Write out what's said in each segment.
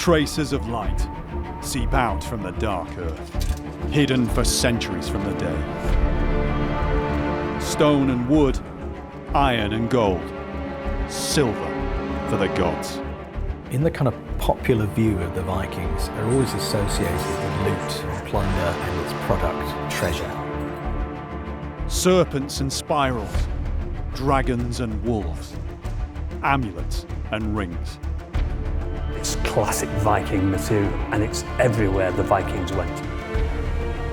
Tracers of light seep out from the dark earth, hidden for centuries from the day. Stone and wood, iron and gold, silver for the gods. In the kind of popular view of the Vikings, they're always associated with loot and plunder and its product, treasure. Serpents and spirals, dragons and wolves, amulets and rings. It's classic Viking material, and it's everywhere the Vikings went.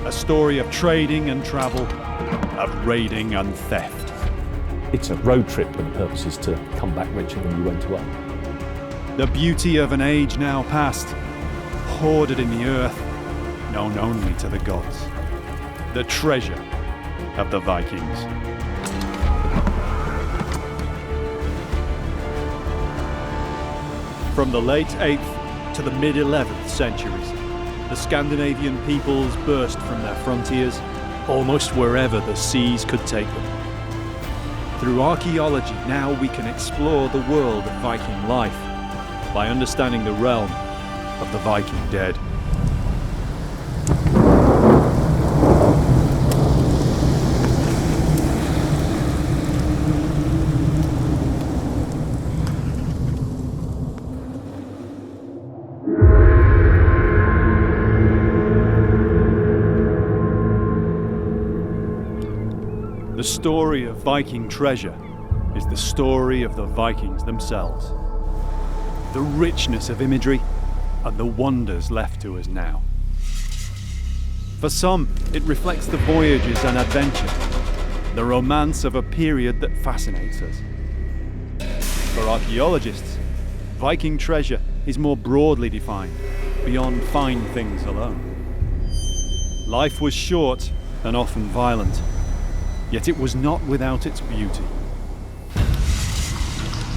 A story of trading and travel, of raiding and theft. It's a road trip, and the purpose is to come back richer than you went away. The beauty of an age now past, hoarded in the earth, known only to the gods. The treasure of the Vikings. From the late 8th to the mid-11th centuries, the Scandinavian peoples burst from their frontiers almost wherever the seas could take them. Through archaeology, now we can explore the world of Viking life by understanding the realm of the Viking dead. The story of Viking treasure is the story of the Vikings themselves. The richness of imagery and the wonders left to us now. For some, it reflects the voyages and adventure, the romance of a period that fascinates us. For archaeologists, Viking treasure is more broadly defined, beyond fine things alone. Life was short and often violent, yet it was not without its beauty.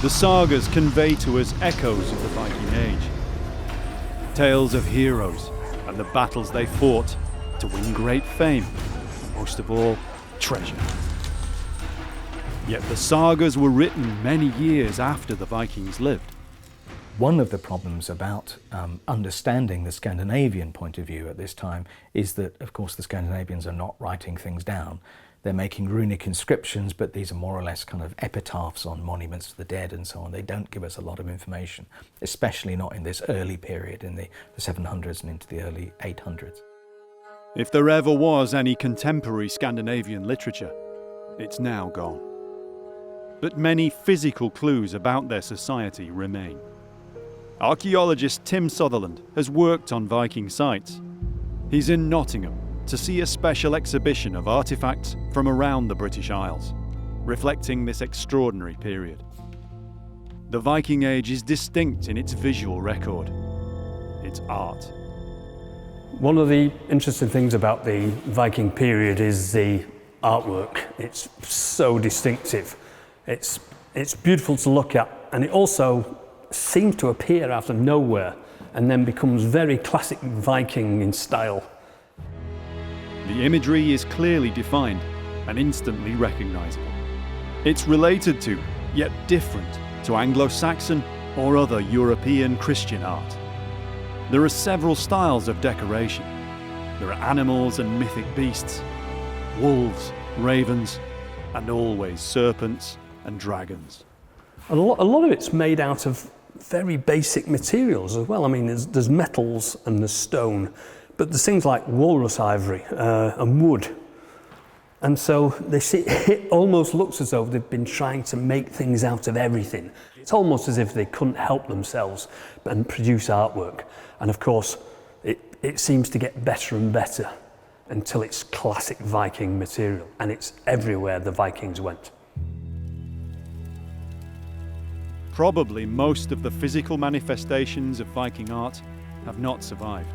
The sagas convey to us echoes of the Viking Age. Tales of heroes and the battles they fought to win great fame, and most of all, treasure. Yet the sagas were written many years after the Vikings lived. One of the problems about understanding the Scandinavian point of view at this time is that, of course, the Scandinavians are not writing things down. They're making runic inscriptions, but these are more or less kind of epitaphs on monuments to the dead and so on. They don't give us a lot of information, especially not in this early period, in the 700s and into the early 800s. If there ever was any contemporary Scandinavian literature, it's now gone. But many physical clues about their society remain. Archaeologist Tim Sutherland has worked on Viking sites. He's in Nottingham to see a special exhibition of artefacts from around the British Isles, reflecting this extraordinary period. The Viking Age is distinct in its visual record, its art. One of the interesting things about the Viking period is the artwork. It's so distinctive. It's beautiful to look at, and it also seems to appear out of nowhere and then becomes very classic Viking in style. The imagery is clearly defined and instantly recognizable. It's related to, yet different, to Anglo-Saxon or other European Christian art. There are several styles of decoration. There are animals and mythic beasts, wolves, ravens, and always serpents and dragons. A lot of it's made out of very basic materials as well. I mean, there's metals and there's stone, but there's things like walrus ivory and wood. And so it almost looks as though they've been trying to make things out of everything. It's almost as if they couldn't help themselves and produce artwork. And of course, it seems to get better and better until it's classic Viking material, and it's everywhere the Vikings went. Probably most of the physical manifestations of Viking art have not survived.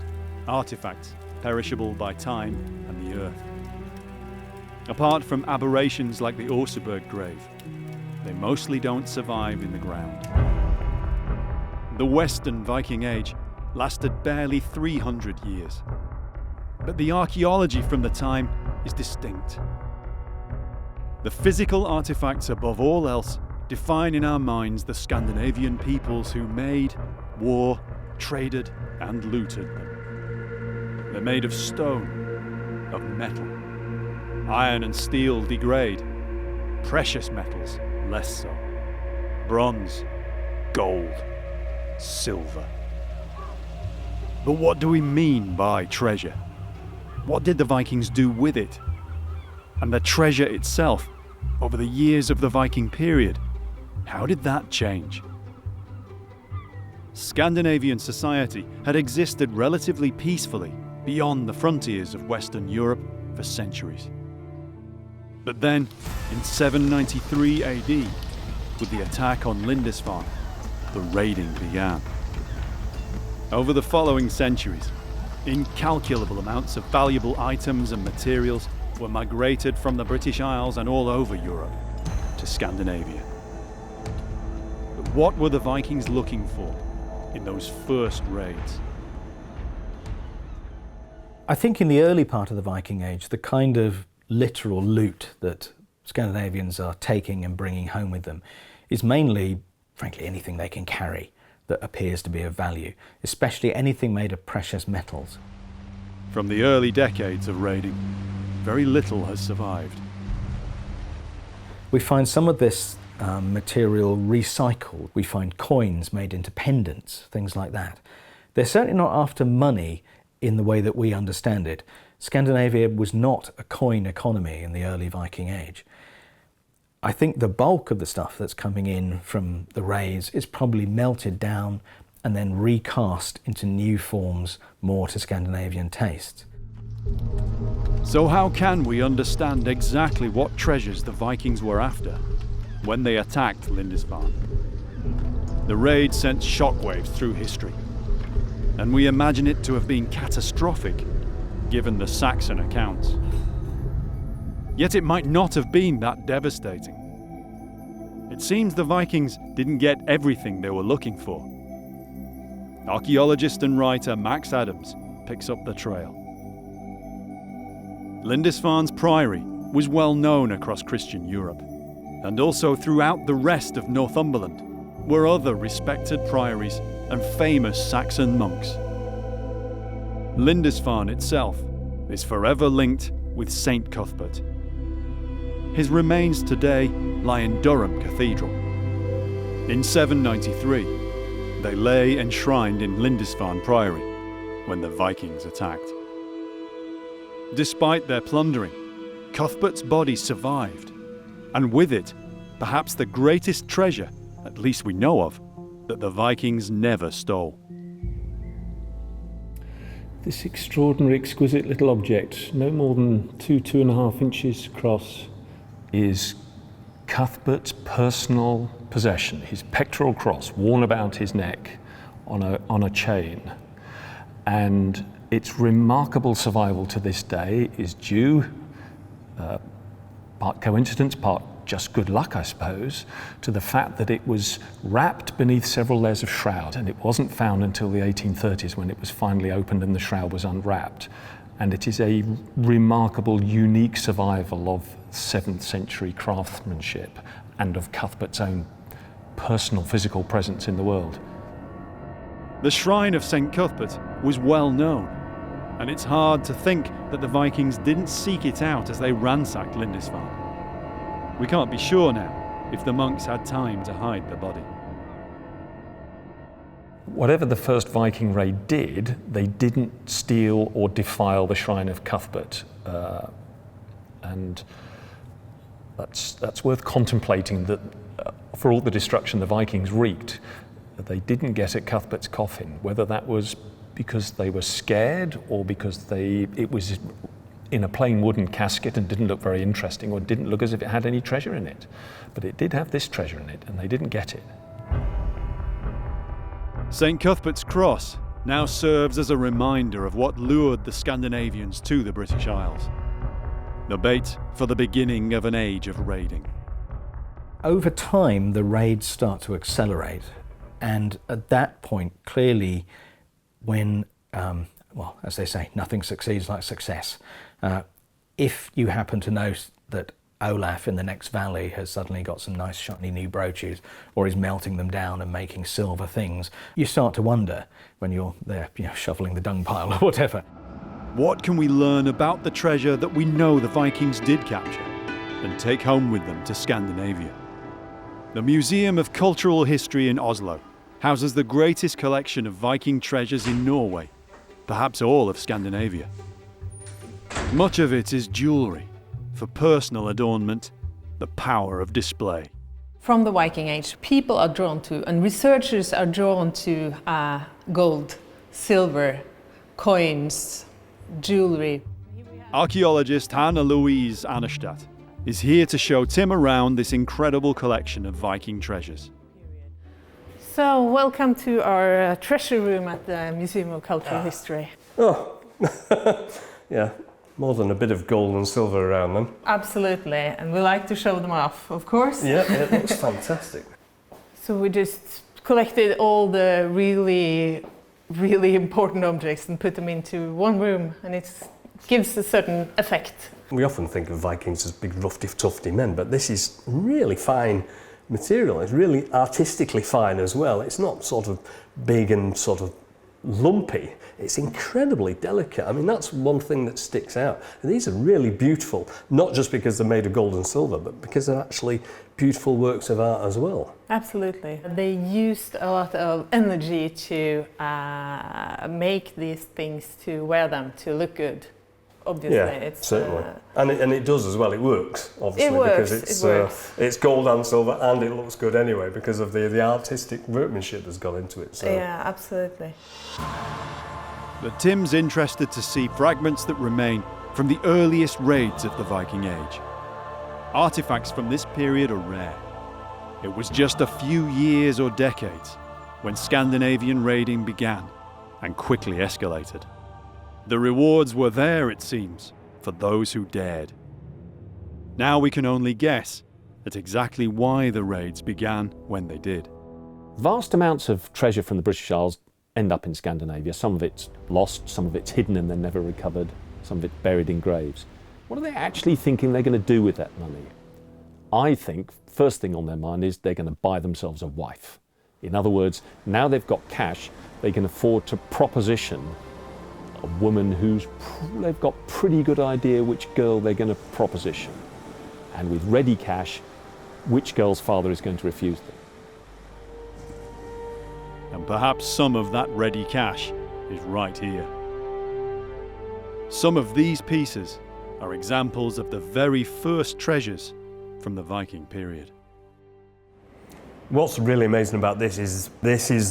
Artifacts, perishable by time and the earth. Apart from aberrations like the Oseberg grave, they mostly don't survive in the ground. The Western Viking Age lasted barely 300 years. But the archaeology from the time is distinct. The physical artifacts above all else define in our minds the Scandinavian peoples who made, wore, traded and looted them. They're made of stone, of metal. Iron and steel degrade, precious metals less so. Bronze, gold, silver. But what do we mean by treasure? What did the Vikings do with it? And the treasure itself, over the years of the Viking period, how did that change? Scandinavian society had existed relatively peacefully beyond the frontiers of Western Europe for centuries. But then, in 793 AD, with the attack on Lindisfarne, the raiding began. Over the following centuries, incalculable amounts of valuable items and materials were migrated from the British Isles and all over Europe to Scandinavia. But what were the Vikings looking for in those first raids? I think in the early part of the Viking Age, the kind of literal loot that Scandinavians are taking and bringing home with them is mainly, frankly, anything they can carry that appears to be of value, especially anything made of precious metals. From the early decades of raiding, very little has survived. We find some of this material recycled. We find coins made into pendants, things like that. They're certainly not after money in the way that we understand it. Scandinavia was not a coin economy in the early Viking Age. I think the bulk of the stuff that's coming in from the raids is probably melted down and then recast into new forms more to Scandinavian tastes. So how can we understand exactly what treasures the Vikings were after when they attacked Lindisfarne? The raid sent shockwaves through history, and we imagine it to have been catastrophic given the Saxon accounts. Yet it might not have been that devastating. It seems the Vikings didn't get everything they were looking for. Archaeologist and writer Max Adams picks up the trail. Lindisfarne's priory was well known across Christian Europe, and also throughout the rest of Northumberland were other respected priories and famous Saxon monks. Lindisfarne itself is forever linked with Saint Cuthbert. His remains today lie in Durham Cathedral. In 793, they lay enshrined in Lindisfarne Priory when the Vikings attacked. Despite their plundering, Cuthbert's body survived, and with it, perhaps the greatest treasure, at least we know of, that the Vikings never stole. This extraordinary, exquisite little object, no more than 2.5 inches across, is Cuthbert's personal possession, his pectoral cross worn about his neck on a chain. And its remarkable survival to this day is due, part coincidence, part just good luck, I suppose, to the fact that it was wrapped beneath several layers of shroud, and it wasn't found until the 1830s when it was finally opened and the shroud was unwrapped. And it is a remarkable, unique survival of 7th century craftsmanship and of Cuthbert's own personal physical presence in the world. The shrine of St. Cuthbert was well known, and it's hard to think that the Vikings didn't seek it out as they ransacked Lindisfarne. We can't be sure now if the monks had time to hide the body. Whatever the first Viking raid did, they didn't steal or defile the shrine of Cuthbert, and that's worth contemplating. That for all the destruction the Vikings wreaked, they didn't get at Cuthbert's coffin. Whether that was because they were scared or because it was in a plain wooden casket and didn't look very interesting, or didn't look as if it had any treasure in it, but it did have this treasure in it, and they didn't get it. St. Cuthbert's cross now serves as a reminder of what lured the Scandinavians to the British Isles. The bait for the beginning of an age of raiding. Over time, the raids start to accelerate, and at that point, clearly, when, as they say, nothing succeeds like success. If you happen to know that Olaf in the next valley has suddenly got some nice shiny new brooches, or is melting them down and making silver things, you start to wonder when you're there, shoveling the dung pile or whatever. What can we learn about the treasure that we know the Vikings did capture and take home with them to Scandinavia? The Museum of Cultural History in Oslo houses the greatest collection of Viking treasures in Norway, perhaps all of Scandinavia. Much of it is jewellery, for personal adornment, the power of display. From the Viking Age, people are drawn to, and researchers are drawn to gold, silver, coins, jewellery. Archaeologist Hanna Louise Annerstadt is here to show Tim around this incredible collection of Viking treasures. So, welcome to our treasure room at the Museum of Cultural History. Oh, yeah. More than a bit of gold and silver around them. Absolutely, and we like to show them off, of course. Yeah, it looks fantastic. So we just collected all the really important objects and put them into one room, and it gives a certain effect. We often think of Vikings as big, roughy, tufty men, but this is really fine material. It's really artistically fine as well. It's not sort of big and sort of lumpy. It's incredibly delicate. I mean, that's one thing that sticks out. And these are really beautiful, not just because they're made of gold and silver, but because they're actually beautiful works of art as well. Absolutely. They used a lot of energy to make these things, to wear them, to look good. Obviously, yeah, it's certainly, and it does as well. It works, obviously, it works, because it's gold and silver, and it looks good anyway because of the artistic workmanship that's gone into it. So. Yeah, absolutely. But Tim's interested to see fragments that remain from the earliest raids of the Viking Age. Artifacts from this period are rare. It was just a few years or decades when Scandinavian raiding began and quickly escalated. The rewards were there, it seems, for those who dared. Now we can only guess at exactly why the raids began when they did. Vast amounts of treasure from the British Isles end up in Scandinavia. Some of it's lost, some of it's hidden and then never recovered, some of it's buried in graves. What are they actually thinking they're going to do with that money? I think first thing on their mind is they're going to buy themselves a wife. In other words, now they've got cash, they can afford to proposition a woman they've got pretty good idea which girl they're going to proposition. And with ready cash, which girl's father is going to refuse them. And perhaps some of that ready cash is right here. Some of these pieces are examples of the very first treasures from the Viking period. What's really amazing about this is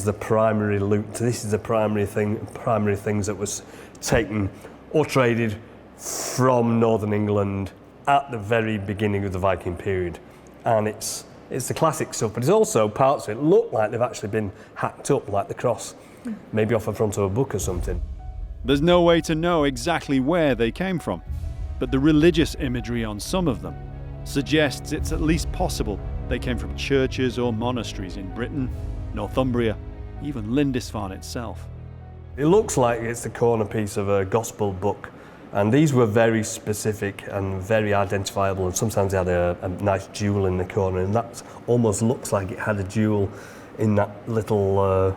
the primary loot. This is the primary things that was taken or traded from northern England at the very beginning of the Viking period. And it's the classic stuff, but it's also parts of it look like they've actually been hacked up, like the cross, maybe off the front of a book or something. There's no way to know exactly where they came from, but the religious imagery on some of them suggests it's at least possible they came from churches or monasteries in Britain, Northumbria, even Lindisfarne itself. It looks like it's the corner piece of a gospel book, and these were very specific and very identifiable, and sometimes they had a nice jewel in the corner, and that almost looks like it had a jewel in that little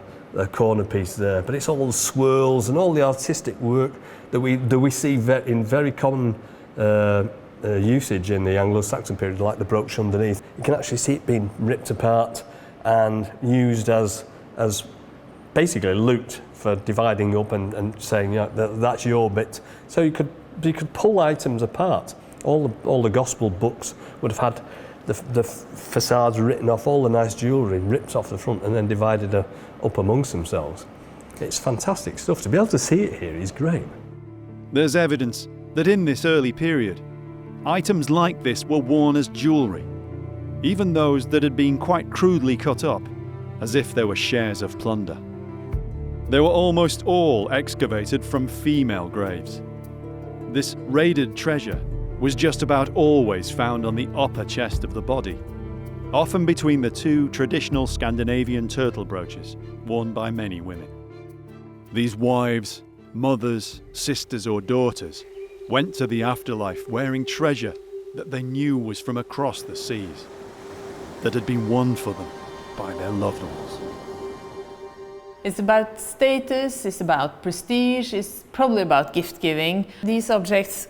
corner piece there. But it's all the swirls and all the artistic work that we see in very common usage in the Anglo-Saxon period, like the brooch underneath. You can actually see it being ripped apart and used as basically loot for dividing up and saying, yeah, that's your bit. So you could pull items apart. All the gospel books would have had the facades written off, all the nice jewellery ripped off the front and then divided up amongst themselves. It's fantastic stuff. To be able to see it here is great. There's evidence that in this early period, items like this were worn as jewellery, even those that had been quite crudely cut up, as if they were shares of plunder. They were almost all excavated from female graves. This raided treasure was just about always found on the upper chest of the body, often between the two traditional Scandinavian turtle brooches worn by many women. These wives, mothers, sisters or daughters went to the afterlife wearing treasure that they knew was from across the seas, that had been won for them by their loved ones. It's about status, it's about prestige, it's probably about gift giving. These objects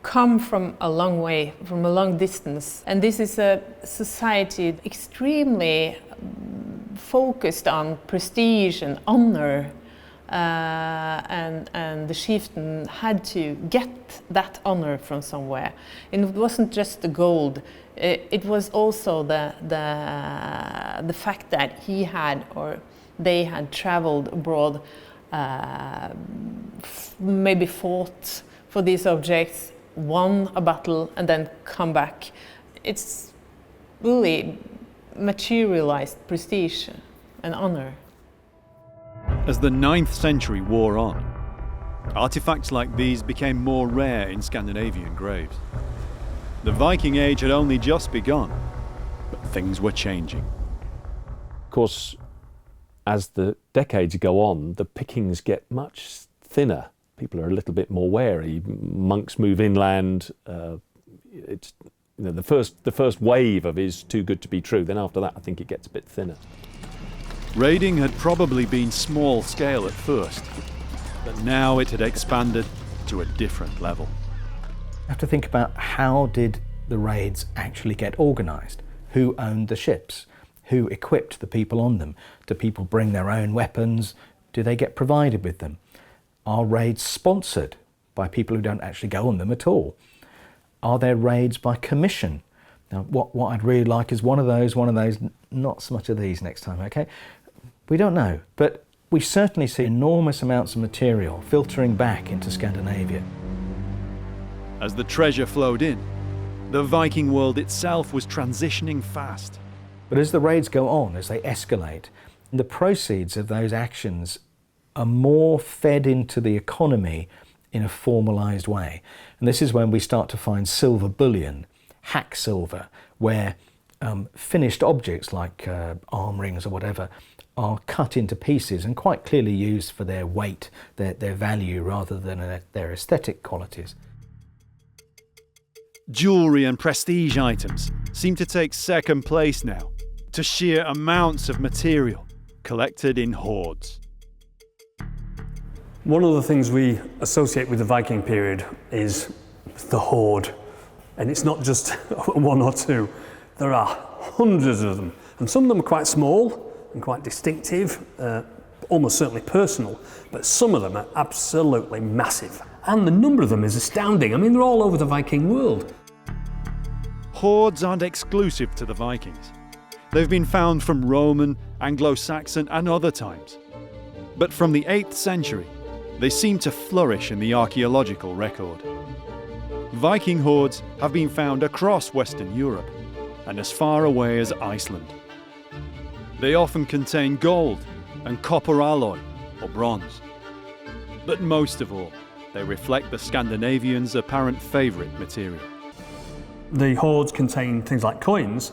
come from a long way, from a long distance. And this is a society extremely focused on prestige and honor. And the chieftain had to get that honor from somewhere. And it wasn't just the gold, it was also the fact that he had, or they had traveled abroad, maybe fought for these objects, won a battle, and then come back. It's really materialized prestige and honor. As the 9th century wore on, artifacts like these became more rare in Scandinavian graves. The Viking Age had only just begun, but things were changing. Of course, as the decades go on, the pickings get much thinner. People are a little bit more wary. Monks move inland. It's, you know, the first wave of is too good to be true. Then after that, I think it gets a bit thinner. Raiding had probably been small scale at first, but now it had expanded to a different level. You have to think about, how did the raids actually get organised? Who owned the ships? Who equipped the people on them? Do people bring their own weapons? Do they get provided with them? Are raids sponsored by people who don't actually go on them at all? Are there raids by commission? Now, what I'd really like is one of those, not so much of these next time, okay? We don't know, but we certainly see enormous amounts of material filtering back into Scandinavia. As the treasure flowed in, the Viking world itself was transitioning fast. But as the raids go on, as they escalate, the proceeds of those actions are more fed into the economy in a formalised way. And this is when we start to find silver bullion, hack silver, where finished objects like arm rings or whatever are cut into pieces and quite clearly used for their weight, their value, rather than their aesthetic qualities. Jewellery and prestige items seem to take second place now to sheer amounts of material collected in hoards. One of the things we associate with the Viking period is the hoard. And it's not just one or two. There are hundreds of them. And some of them are quite small and quite distinctive, almost certainly personal, but some of them are absolutely massive. And the number of them is astounding. I mean, they're all over the Viking world. Hoards aren't exclusive to the Vikings. They've been found from Roman, Anglo-Saxon and other times. But from the 8th century, they seem to flourish in the archaeological record. Viking hoards have been found across Western Europe and as far away as Iceland. They often contain gold and copper alloy or bronze. But most of all, they reflect the Scandinavians' apparent favourite material. The hoards contain things like coins,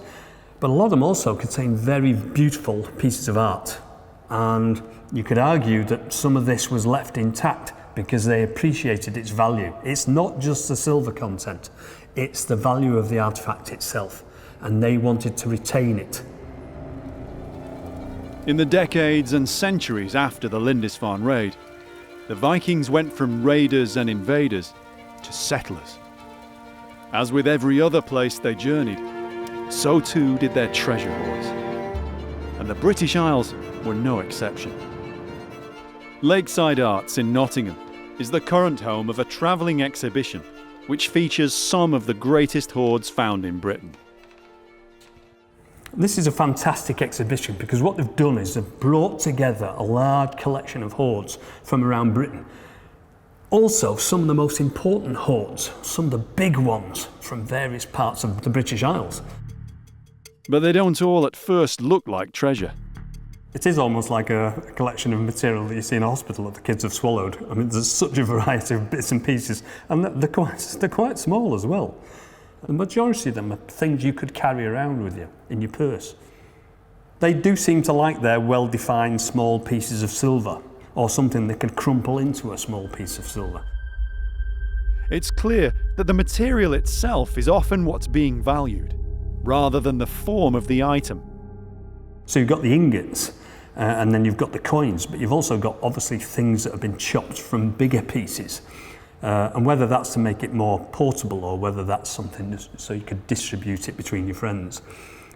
but a lot of them also contain very beautiful pieces of art. And you could argue that some of this was left intact because they appreciated its value. It's not just the silver content, it's the value of the artefact itself, and they wanted to retain it. In the decades and centuries after the Lindisfarne raid, the Vikings went from raiders and invaders to settlers. As with every other place they journeyed, so too did their treasure hoards. And the British Isles were no exception. Lakeside Arts in Nottingham is the current home of a travelling exhibition which features some of the greatest hoards found in Britain. This is a fantastic exhibition because what they've done is they've brought together a large collection of hoards from around Britain. Also, some of the most important hoards, some of the big ones from various parts of the British Isles. But they don't all at first look like treasure. It is almost like a collection of material that you see in a hospital that the kids have swallowed. I mean, there's such a variety of bits and pieces, and they're quite small as well. The majority of them are things you could carry around with you in your purse. They do seem to like their well-defined small pieces of silver, or something that can crumple into a small piece of silver. it's clear that the material itself is often what's being valued, rather than the form of the item. So you've got the ingots, and then you've got the coins, but you've also got obviously things that have been chopped from bigger pieces. And whether that's to make it more portable or whether that's something so you could distribute it between your friends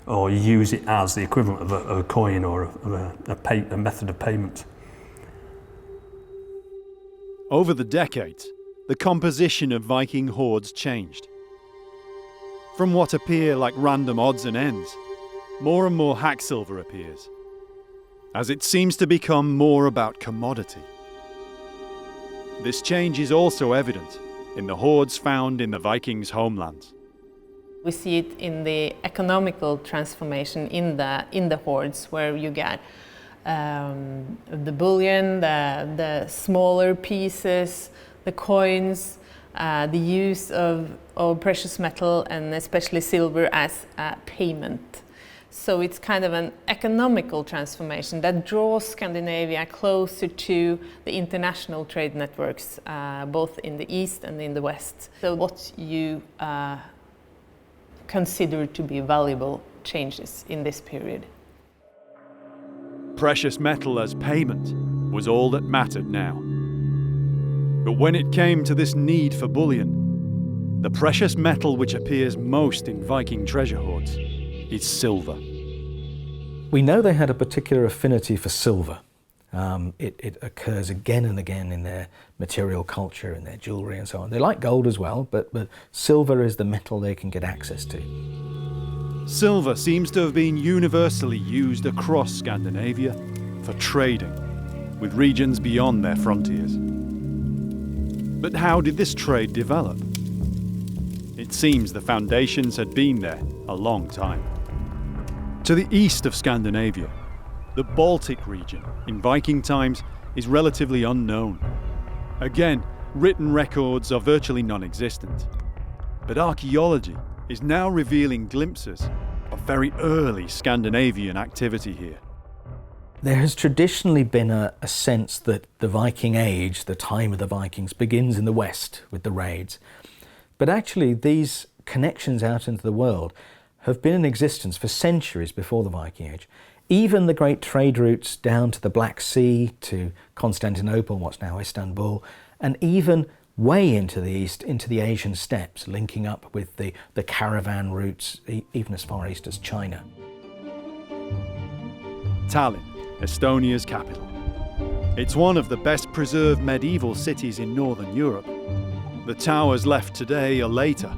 or use it as the equivalent of a coin or a method of payment. Over the decades, the composition of Viking hoards changed. From what appear like random odds and ends, more and more hack silver appears, as it seems to become more about commodity. This change is also evident in the hoards found in the Vikings' homelands. We see it in the economical transformation in the hoards, where you get the bullion, the smaller pieces, the coins, the use of precious metal and especially silver as payment. So it's kind of an economical transformation that draws Scandinavia closer to the international trade networks, both in the east and in the west. So what you consider to be valuable changes in this period. Precious metal as payment was all that mattered now. But when it came to this need for bullion, the precious metal which appears most in Viking treasure hoards is silver. We know they had a particular affinity for silver. It occurs again and again in their material culture, in their jewellery and so on. They like gold as well, but silver is the metal they can get access to. Silver seems to have been universally used across Scandinavia for trading, with regions beyond their frontiers. But how did this trade develop? It seems the foundations had been there a long time. To the east of Scandinavia, the Baltic region in Viking times is relatively unknown. Again, written records are virtually non-existent. But archaeology is now revealing glimpses of very early Scandinavian activity here. There has traditionally been a sense that the Viking Age, the time of the Vikings, begins in the west with the raids. But actually these connections out into the world have been in existence for centuries before the Viking Age. Even the great trade routes down to the Black Sea, to Constantinople, what's now Istanbul, and even way into the east, into the Asian steppes, linking up with the caravan routes, even as far east as China. Tallinn, Estonia's capital. It's one of the best preserved medieval cities in Northern Europe. The towers left today are later,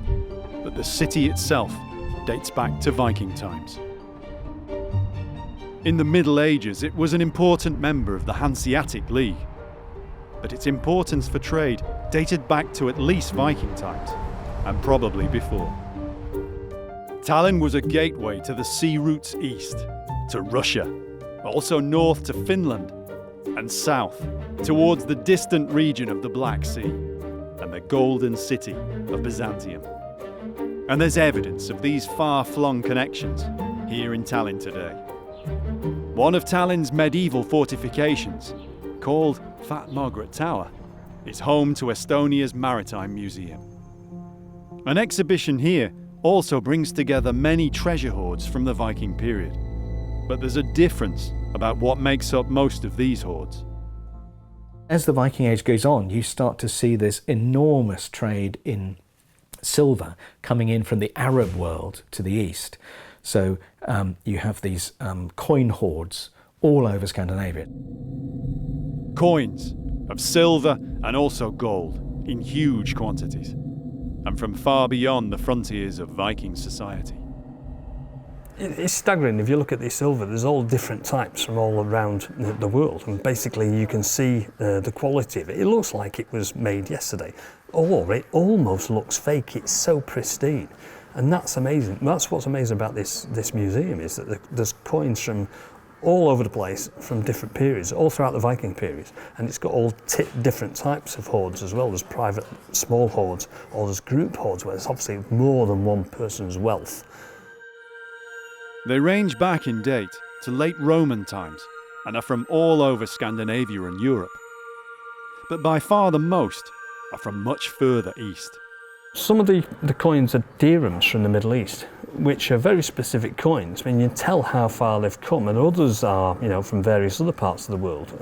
but the city itself dates back to Viking times. In the Middle Ages, it was an important member of the Hanseatic League, but its importance for trade dated back to at least Viking times, and probably before. Tallinn was a gateway to the sea routes east, to Russia, also north to Finland, and south towards the distant region of the Black Sea and the Golden City of Byzantium. And there's evidence of these far-flung connections here in Tallinn today. One of Tallinn's medieval fortifications, called Fat Margaret Tower, is home to Estonia's Maritime Museum. An exhibition here also brings together many treasure hoards from the Viking period. But there's a difference about what makes up most of these hoards. As the Viking Age goes on, you start to see this enormous trade in silver coming in from the Arab world to the east. So you have these coin hoards all over Scandinavia. Coins of silver and also gold in huge quantities, and from far beyond the frontiers of Viking society. It's staggering. If you look at this silver, there's all different types from all around the world, and basically you can see the quality of it. It looks like it was made yesterday, or it almost looks fake. It's so pristine, and that's amazing. That's what's amazing about this museum, is that there's coins from all over the place from different periods, all throughout the Viking periods, and it's got all different types of hoards as well. There's private small hoards, or there's group hoards where it's obviously more than one person's wealth. They range back in date to late Roman times and are from all over Scandinavia and Europe. But by far the most are from much further east. Some of the coins are dirhams from the Middle East, which are very specific coins. I mean, you can tell how far they've come, and others are, from various other parts of the world.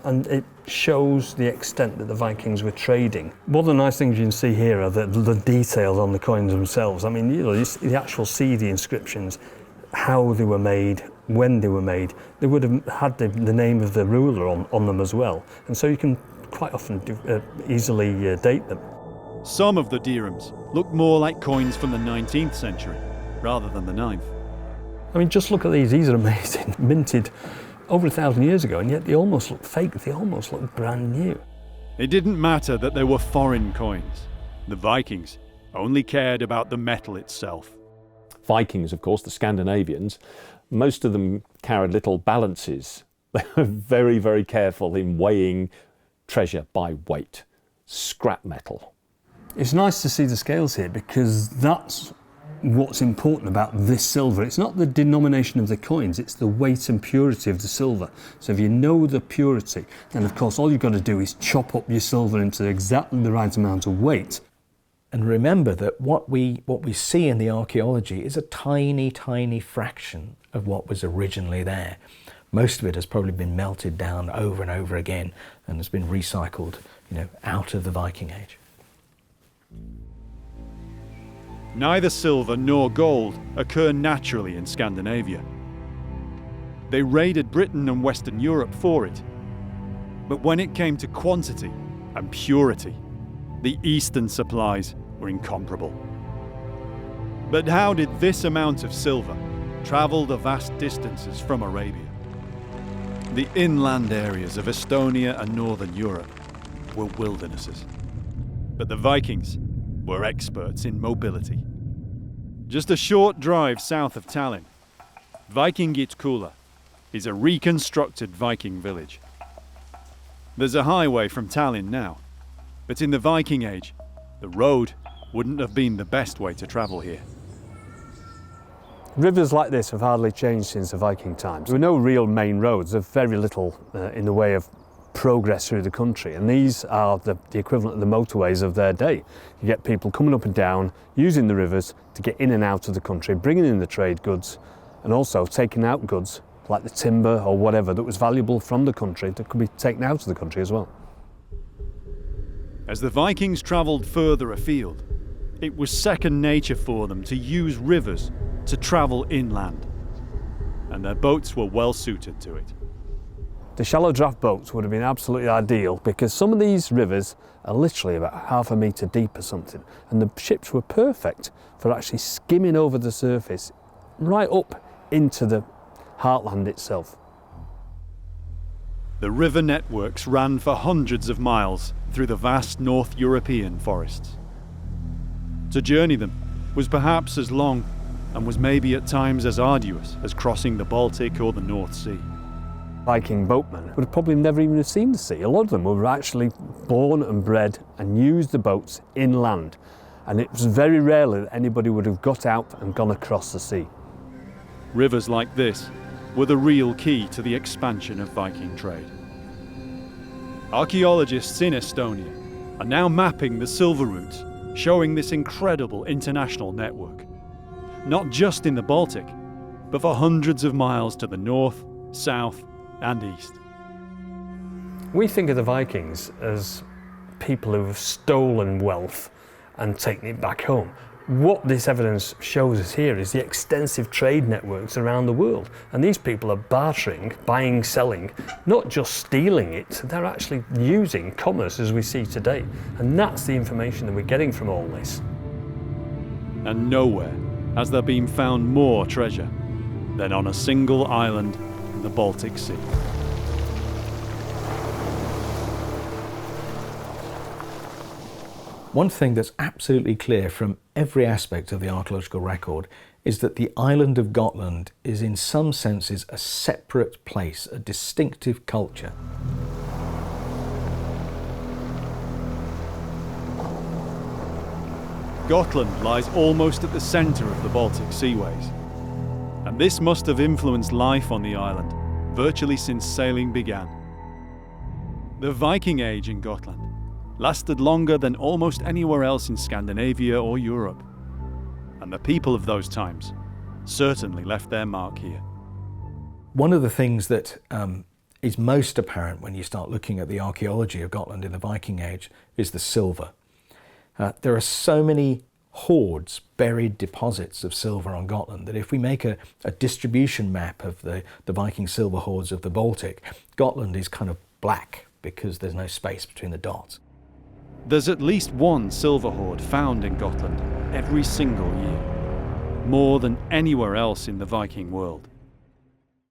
And it shows the extent that the Vikings were trading. One of the nice things you can see here are the details on the coins themselves. I mean, you actually see the inscriptions, how they were made, when they were made. They would have had the name of the ruler on them as well. And so you can quite often easily date them. Some of the dirhams look more like coins from the 19th century rather than the 9th. I mean, just look at these. These are amazing. Minted over 1,000 years ago, and yet they almost look fake. They almost look brand new. It didn't matter that they were foreign coins. The Vikings only cared about the metal itself. Vikings, of course, the Scandinavians, most of them carried little balances. They were very, very careful in weighing treasure by weight, scrap metal. It's nice to see the scales here, because that's what's important about this silver. It's not the denomination of the coins, it's the weight and purity of the silver. So if you know the purity, then of course all you've got to do is chop up your silver into exactly the right amount of weight. And remember that what we see in the archaeology is a tiny, tiny fraction of what was originally there. Most of it has probably been melted down over and over again and has been recycled, out of the Viking Age. Neither silver nor gold occur naturally in Scandinavia. They raided Britain and Western Europe for it. But when it came to quantity and purity, the eastern supplies were incomparable. But how did this amount of silver travel the vast distances from Arabia? The inland areas of Estonia and northern Europe were wildernesses. But the Vikings were experts in mobility. Just a short drive south of Tallinn, Viking is a reconstructed Viking village. There's a highway from Tallinn now, but in the Viking Age, the road wouldn't have been the best way to travel here. Rivers like this have hardly changed since the Viking times. There were no real main roads. There's very little in the way of progress through the country, and these are the equivalent of the motorways of their day. You get people coming up and down, using the rivers to get in and out of the country, bringing in the trade goods, and also taking out goods like the timber or whatever that was valuable from the country that could be taken out of the country as well. As the Vikings travelled further afield, it was second nature for them to use rivers to travel inland, and their boats were well suited to it. The shallow draft boats would have been absolutely ideal, because some of these rivers are literally about 1/2 metre deep or something, and the ships were perfect for actually skimming over the surface right up into the heartland itself. The river networks ran for hundreds of miles through the vast North European forests. To journey them was perhaps as long and was maybe at times as arduous as crossing the Baltic or the North Sea. Viking boatmen would have probably never even seen the sea. A lot of them were actually born and bred and used the boats inland, and it was very rarely that anybody would have got out and gone across the sea. Rivers like this were the real key to the expansion of Viking trade. Archaeologists in Estonia are now mapping the silver routes, showing this incredible international network, not just in the Baltic, but for hundreds of miles to the north, south, and east. We think of the Vikings as people who have stolen wealth and taken it back home. What this evidence shows us here is the extensive trade networks around the world. And these people are bartering, buying, selling, not just stealing it, they're actually using commerce as we see today. And that's the information that we're getting from all this. And nowhere has there been found more treasure than on a single island in the Baltic Sea. One thing that's absolutely clear from every aspect of the archaeological record is that the island of Gotland is in some senses a separate place, a distinctive culture. Gotland lies almost at the centre of the Baltic seaways, and this must have influenced life on the island virtually since sailing began. The Viking Age in Gotland lasted longer than almost anywhere else in Scandinavia or Europe. And the people of those times certainly left their mark here. One of the things that is most apparent when you start looking at the archaeology of Gotland in the Viking Age is the silver. There are so many hoards, buried deposits of silver on Gotland, that if we make a distribution map of the Viking silver hoards of the Baltic, Gotland is kind of black because there's no space between the dots. There's at least one silver hoard found in Gotland every single year, more than anywhere else in the Viking world.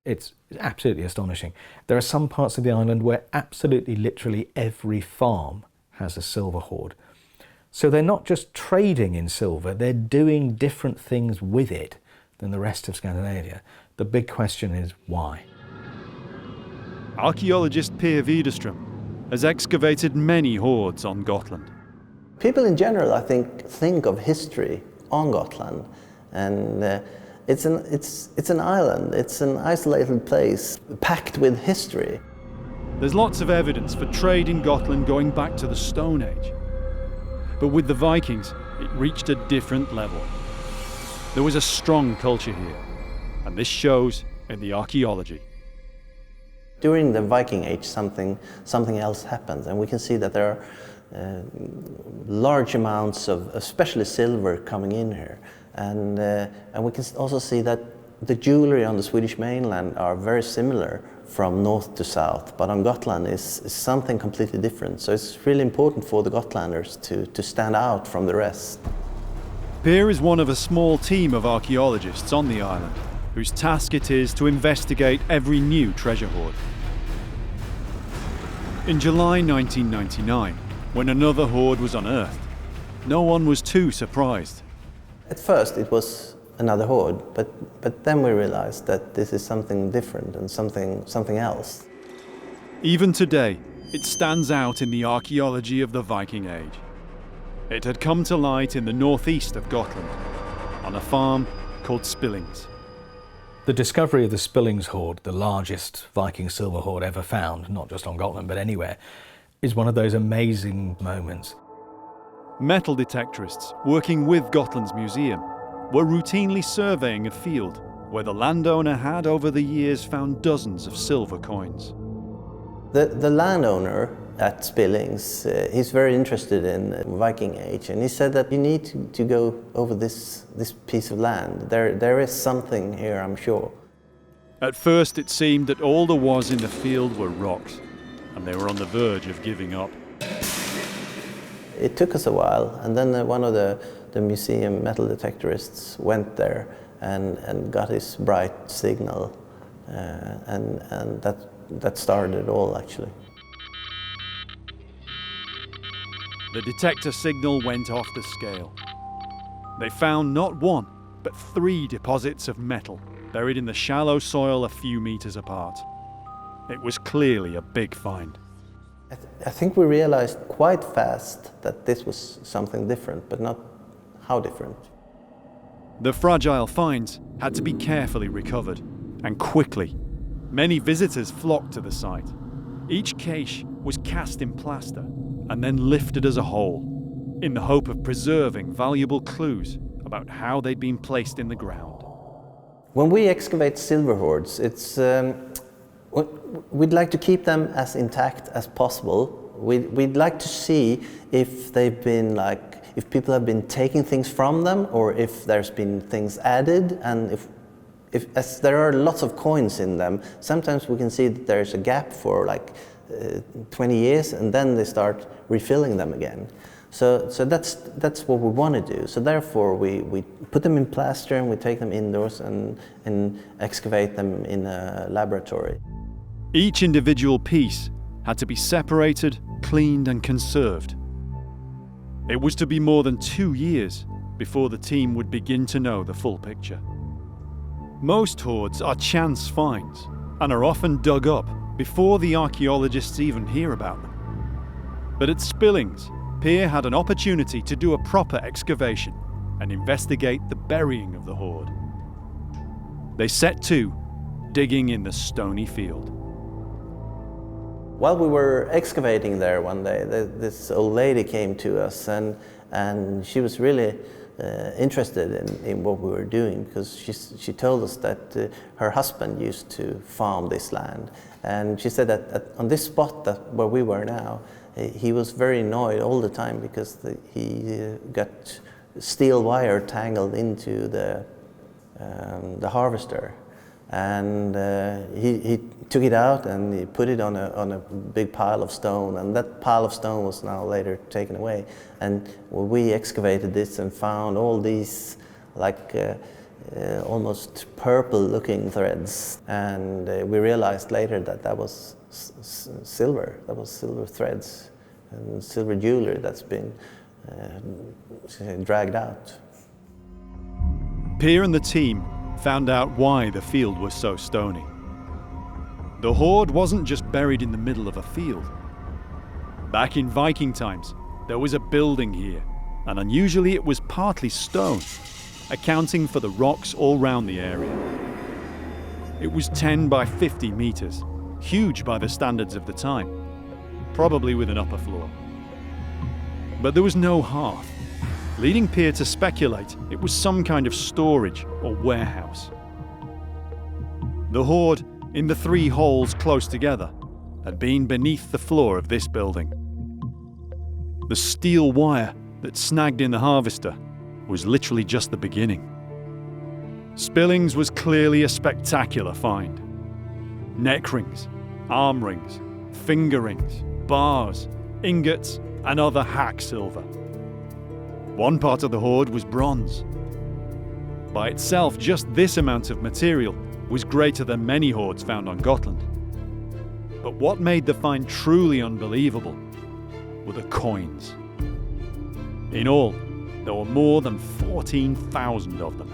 It's absolutely astonishing. There are some parts of the island where absolutely literally every farm has a silver hoard. So they're not just trading in silver, they're doing different things with it than the rest of Scandinavia. The big question is why? Archaeologist Per Widerström has excavated many hoards on Gotland. People in general, I think of history on Gotland, and it's an island, it's an isolated place packed with history. There's lots of evidence for trade in Gotland going back to the Stone Age. But with the Vikings, it reached a different level. There was a strong culture here, and this shows in the archaeology. During the Viking Age, something else happens, and we can see that there are large amounts of especially silver coming in here, and we can also see that the jewelry on the Swedish mainland are very similar from north to south, but on Gotland is something completely different. So it's really important for the Gotlanders to stand out from the rest. Per is one of a small team of archaeologists on the island, whose task it is to investigate every new treasure hoard. In July 1999, when another hoard was unearthed, no one was too surprised. At first it was another hoard, but then we realized that this is something different and something else. Even today, it stands out in the archaeology of the Viking Age. It had come to light in the northeast of Gotland, on a farm called Spillings. The discovery of the Spillings hoard, the largest Viking silver hoard ever found, not just on Gotland but anywhere, is one of those amazing moments. Metal detectorists working with Gotland's museum were routinely surveying a field where the landowner had over the years found dozens of silver coins. The landowner at Spillings, he's very interested in the Viking Age, and he said that you need to go over this piece of land. There is something here, I'm sure. At first it seemed that all there was in the field were rocks, and they were on the verge of giving up. It took us a while, and then one of the museum metal detectorists went there and got his bright signal, and that started it all, actually. The detector signal went off the scale. They found not one, but 3 deposits of metal buried in the shallow soil a few meters apart. It was clearly a big find. I think we realized quite fast that this was something different, but not how different. The fragile finds had to be carefully recovered, and quickly. Many visitors flocked to the site. Each cache was cast in plaster and then lifted as a whole, in the hope of preserving valuable clues about how they'd been placed in the ground. When we excavate silver hoards, we'd like to keep them as intact as possible. We'd like to see if they've been if people have been taking things from them, or if there's been things added, and as there are lots of coins in them, sometimes we can see that there's a gap for 20 years, and then they start refilling them again. So that's what we want to do. So therefore we put them in plaster and we take them indoors and excavate them in a laboratory. Each individual piece had to be separated, cleaned and conserved. It was to be more than 2 years before the team would begin to know the full picture. Most hoards are chance finds and are often dug up before the archaeologists even hear about them. But at Spillings, Per had an opportunity to do a proper excavation and investigate the burying of the hoard. They set to digging in the stony field. While we were excavating there one day, this old lady came to us, and she was really interested in what we were doing, because she told us that her husband used to farm this land, and she said that on this spot where we were now, he was very annoyed all the time because he got steel wire tangled into the harvester, and he took it out and he put it on a big pile of stone, and that pile of stone was now later taken away. And we excavated this and found all these like almost purple looking threads, and we realized later that was silver. That was silver threads and silver jewelry that's been dragged out. Peer and the team found out why the field was so stony. The hoard wasn't just buried in the middle of a field. Back in Viking times, there was a building here, and unusually it was partly stone, accounting for the rocks all round the area. It was 10 by 50 meters, huge by the standards of the time, probably with an upper floor. But there was no hearth, leading Peer to speculate it was some kind of storage or warehouse. The hoard, in the 3 holes close together, had been beneath the floor of this building. The steel wire that snagged in the harvester was literally just the beginning. Spillings was clearly a spectacular find. Neck rings, arm rings, finger rings, bars, ingots, and other hack silver. One part of the hoard was bronze. By itself, just this amount of material was greater than many hoards found on Gotland. But what made the find truly unbelievable were the coins. In all, there were more than 14,000 of them.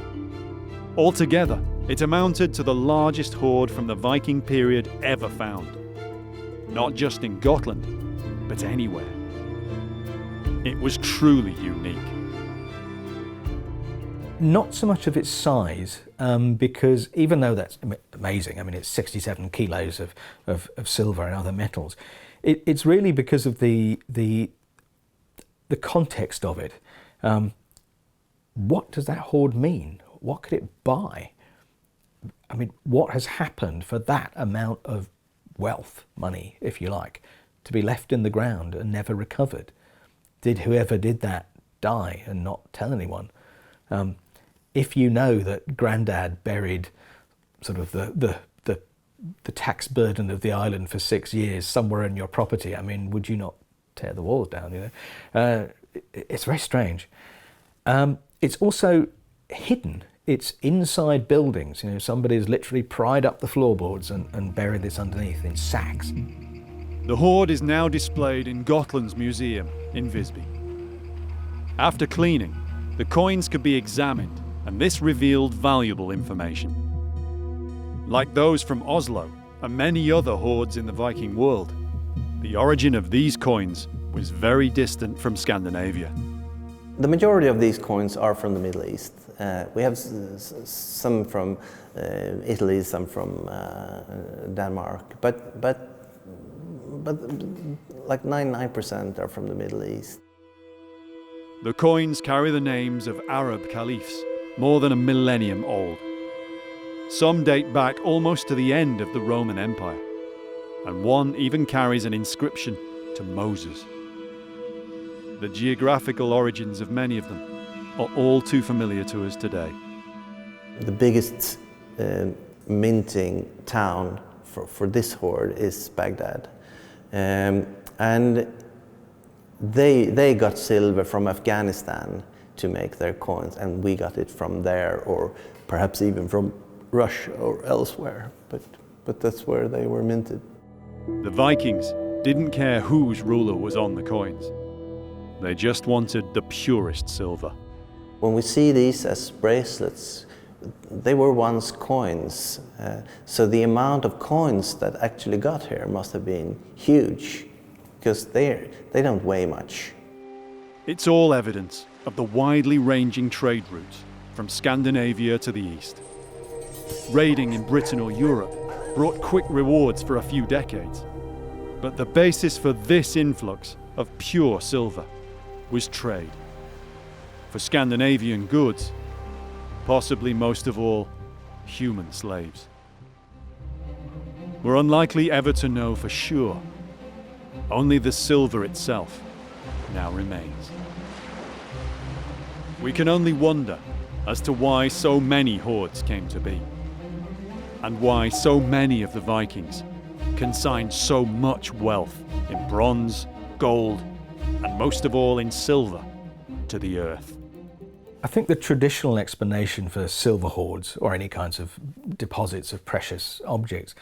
Altogether, it amounted to the largest hoard from the Viking period ever found. Not just in Gotland, but anywhere. It was truly unique. Not so much of its size, because even though that's amazing, I mean, it's 67 kilos of silver and other metals, it's really because of the context of it. What does that hoard mean? What could it buy? I mean, what has happened for that amount of wealth, money, if you like, to be left in the ground and never recovered? Did whoever did that die and not tell anyone? If you know that Grandad buried sort of the tax burden of the island for 6 years somewhere in your property, I mean, would you not tear the walls down? You know, it's very strange. It's also hidden. It's inside buildings. You know, somebody's literally pried up the floorboards and buried this underneath in sacks. The hoard is now displayed in Gotland's museum in Visby. After cleaning, the coins could be examined, and this revealed valuable information. Like those from Oslo and many other hoards in the Viking world, the origin of these coins was very distant from Scandinavia. The majority of these coins are from the Middle East. We have some from Italy, some from Denmark, but like 99% are from the Middle East. The coins carry the names of Arab caliphs, more than a millennium old. Some date back almost to the end of the Roman Empire, and one even carries an inscription to Moses. The geographical origins of many of them are all too familiar to us today. The biggest minting town for this hoard is Baghdad. And they got silver from Afghanistan to make their coins, and we got it from there, or perhaps even from Russia or elsewhere, but that's where they were minted. The Vikings didn't care whose ruler was on the coins. They just wanted the purest silver. When we see these as bracelets, they were once coins, so the amount of coins that actually got here must have been huge, because they don't weigh much. It's all evidence of the widely ranging trade routes from Scandinavia to the east. Raiding in Britain or Europe brought quick rewards for a few decades. But the basis for this influx of pure silver was trade. For Scandinavian goods, possibly most of all, human slaves. We're unlikely ever to know for sure. Only the silver itself now remains. We can only wonder as to why so many hoards came to be, and why so many of the Vikings consigned so much wealth in bronze, gold, and most of all in silver to the earth. I think the traditional explanation for silver hoards, or any kinds of deposits of precious objects,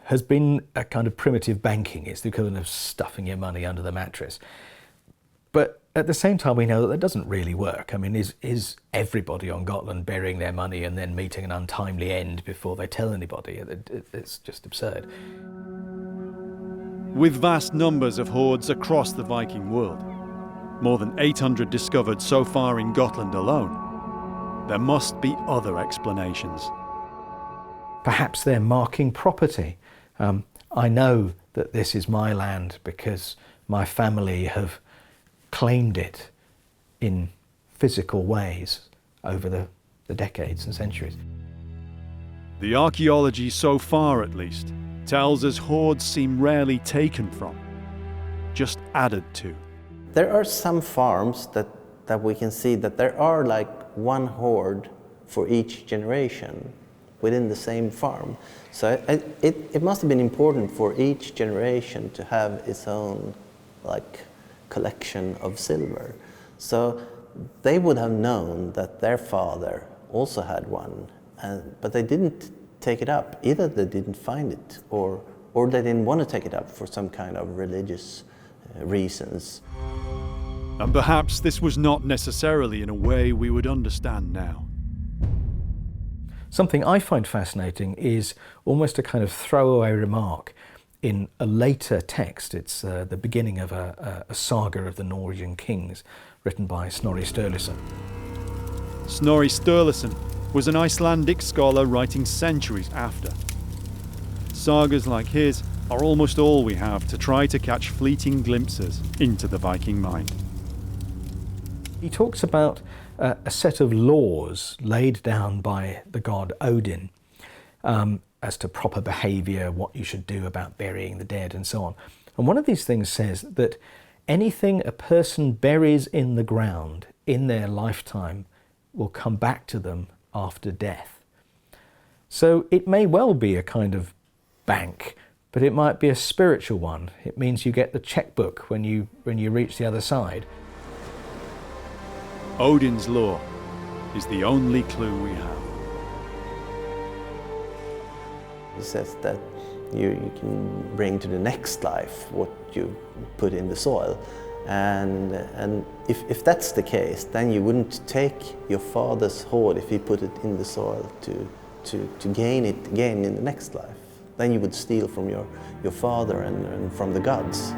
has been a kind of primitive banking. It's the equivalent of stuffing your money under the mattress. But at the same time, we know that that doesn't really work. I mean, is everybody on Gotland burying their money and then meeting an untimely end before they tell anybody? It's just absurd. With vast numbers of hoards across the Viking world, more than 800 discovered so far in Gotland alone, there must be other explanations. Perhaps they're marking property. I know that this is my land because my family have claimed it in physical ways over the decades and centuries. The archaeology so far, at least, tells us hoards seem rarely taken from, just added to. There are some farms that we can see that there are like one hoard for each generation within the same farm. So it must have been important for each generation to have its own like collection of silver. So they would have known that their father also had one, but they didn't take it up. Either they didn't find it or they didn't want to take it up for some kind of religious reasons. And perhaps this was not necessarily in a way we would understand now. Something I find fascinating is almost a kind of throwaway remark in a later text. It's the beginning of a saga of the Norwegian kings written by Snorri Sturluson. Snorri Sturluson was an Icelandic scholar writing centuries after. Sagas like his are almost all we have to try to catch fleeting glimpses into the Viking mind. He talks about a set of laws laid down by the god Odin as to proper behaviour, what you should do about burying the dead and so on. And one of these things says that anything a person buries in the ground in their lifetime will come back to them after death. So it may well be a kind of bank, but it might be a spiritual one. It means you get the checkbook when you reach the other side. Odin's law is the only clue we have. He says that you can bring to the next life what you put in the soil. And if that's the case, then you wouldn't take your father's hoard if he put it in the soil to gain it again in the next life. Then you would steal from your father and from the gods.